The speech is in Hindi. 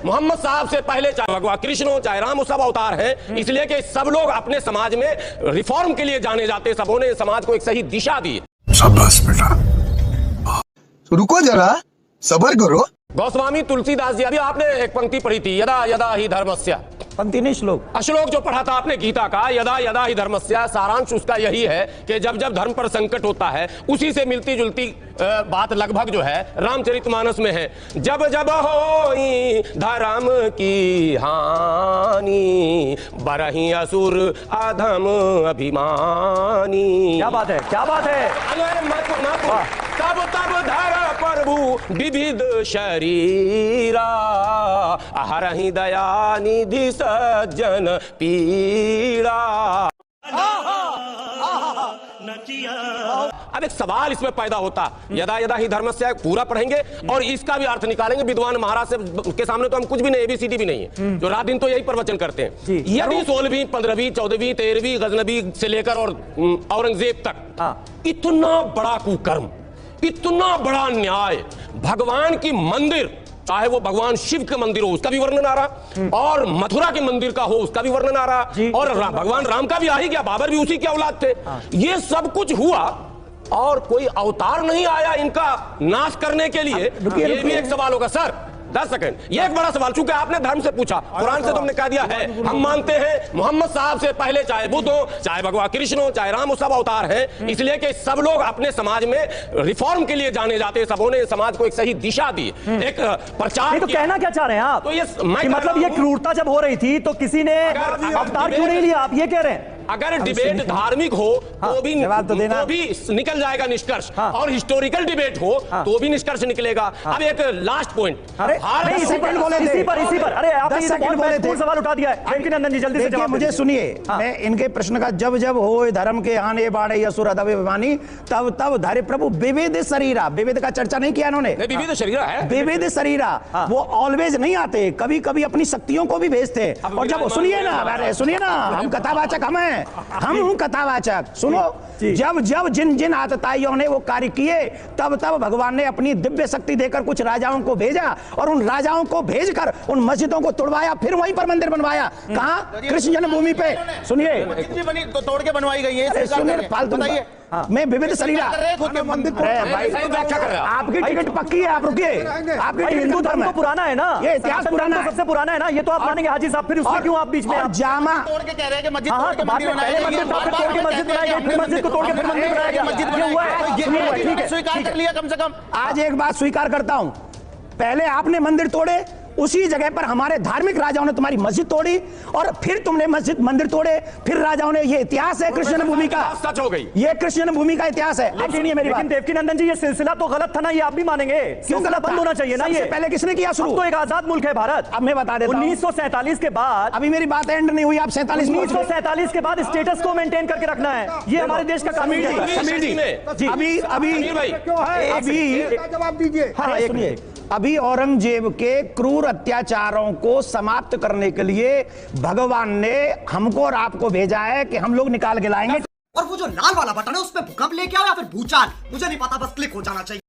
मोहम्मद साहब से पहले चाहे भगवान कृष्ण हो चाहे राम हो, सब अवतार हैं। इसलिए कि सब लोग अपने समाज में रिफॉर्म के लिए जाने जाते, सबों ने समाज को एक सही दिशा दी। शाबाश बेटा, रुको जरा, सब्र करो। गोस्वामी तुलसीदास जी, अभी आपने एक पंक्ति पढ़ी थी, यदा यदा ही धर्मस्य, पंक्ति नहीं श्लोक, श्लोक जो पढ़ा था आपने गीता का, यदा यदा ही धर्मस्य, सारांश उसका यही है कि जब जब धर्म पर संकट होता है, उसी से मिलती जुलती बात लगभग जो है रामचरितमानस में है। जब जब होई धर्म की हानि, बरही असुर अधम अभिमानी। क्या बात है, क्या बात है। तब तब धर प्रभु विविध शरीरा, हरहि दया निधि सज्जन पीड़ा। अब एक सवाल इसमें पैदा होता, यदा यदा ही धर्मस्य, पूरा पढ़ेंगे और इसका भी अर्थ निकालेंगे। विद्वान महाराज से के सामने तो हम कुछ भी नहीं, ABCD भी नहीं है, जो रात दिन तो यही प्रवचन करते हैं। यदि 16वीं 15वीं 14वीं 13वीं गजनबी से लेकर और औरंगजेब तक इतना बड़ा कुकर्म, इतना बड़ा न्याय, भगवान की मंदिर, चाहे वो भगवान शिव के मंदिर हो उसका भी वर्णन आ रहा, और मथुरा के मंदिर का हो उसका भी वर्णन आ रहा, और भगवान राम का भी आ ही गया, बाबर भी उसी के औलाद थे। ये सब कुछ हुआ और कोई अवतार नहीं आया इनका नाश करने के लिए। ये भी एक सवाल होगा सर, 10 सेकंड, ये एक बड़ा सवाल। चूंकि आपने धर्म से पूछा, कुरान से तुमने कह दिया है, हम मानते हैं मोहम्मद साहब से पहले चाहे बुद्ध हो चाहे भगवान कृष्ण हो चाहे राम हो, सब अवतार हैं। इसलिए कि सब लोग अपने समाज में रिफॉर्म के लिए जाने जाते, सबों ने समाज को एक सही दिशा दी, एक प्रचार। तो कहना क्या चाह रहे हैं आप? तो ये मतलब ये क्रूरता जब हो रही थी तो किसी ने अवतार क्यों नहीं लिया, आप ये कह रहे हैं? अगर डिबेट धार्मिक हो तो भी निकल जाएगा निष्कर्ष, और हिस्टोरिकल डिबेट हो तो भी निष्कर्ष निकलेगा। अब एक लास्ट पॉइंट, इसी पर अरे आपने सवाल उठा दिया है। नंदन जी जल्दी से मुझे सुनिए, मैं इनके प्रश्न का जब जब हो धर्म के आने बाड़े असुर अदब अभिमानी, तब तब धारे प्रभु विविध शरीरा, विविध का चर्चा नहीं किया इन्होंने, विविध शरीरा है, विविध शरीरा। वो ऑलवेज नहीं आते, कभी कभी अपनी शक्तियों को भी भेजते। और जब सुनिए ना, हम कथावाचक, हम हूं कथावाचक, सुनो। जब जब जिन जिन आतताइयों ने वो कार्य किए, तब तब भगवान ने अपनी दिव्य शक्ति देकर कुछ राजाओं को भेजा, और उन राजाओं को भेजकर उन मस्जिदों को तोड़वाया, फिर वहीं पर मंदिर बनवाया। कहां? कृष्ण जन्मभूमि पे। सुनिए, तो तोड़ के बनवाई गई है, सुनिए, फालतू बताइए। मैं विविध शरीरा, आपकी टिकट पक्की है, आप रुकिए। आपकी हिंदू धर्म तो पुराना है ना, ये इतिहास पुराना है, सबसे पुराना है ना, ये तो आप मानेंगे हाजी साहब, फिर उसमें क्यों आप बीच में जामा तोड़ के कह रहे हैं कि मस्जिद मस्जिद को तोड़ के फिर मंदिर बनाया गया, मस्जिद हुआ है। स्वीकार कर लिया कम से कम। आज एक बात स्वीकार करता हूं, पहले आपने मंदिर तोड़े, उसी जगह पर हमारे धार्मिक राजाओं ने तुम्हारी मस्जिद तोड़ी, और फिर तुमने मंदिर तोड़े, फिर राजाओं ने। ये इतिहास है कृष्ण जन्मभूमि का, सच हो गई, ये कृष्ण जन्मभूमि का इतिहास है। अब सुनिए मेरी बात। देवकीनंदन जी, ये सिलसिला तो गलत था ना, ये आप भी मानेंगे? क्यों गलत बंद होना चाहिए ना? ये पहले किसने किया शुरू? तो एक आजाद मुल्क है भारत। अब मैं बता देता हूं, 1947 के बाद, अभी मेरी बात एंड नहीं हुई, आप 1947 के बाद स्टेटस को मेंटेन करके रखना है, ये हमारे देश का कानून है। जवाब दीजिए। अभी औरंगजेब के क्रूर अत्याचारों को समाप्त करने के लिए भगवान ने हमको और आपको भेजा है कि हम लोग निकाल के लाएंगे। और वो जो लाल वाला बटन है उसमें भूकंप लेके आओ या फिर भूचाल, मुझे नहीं पता, बस क्लिक हो जाना चाहिए।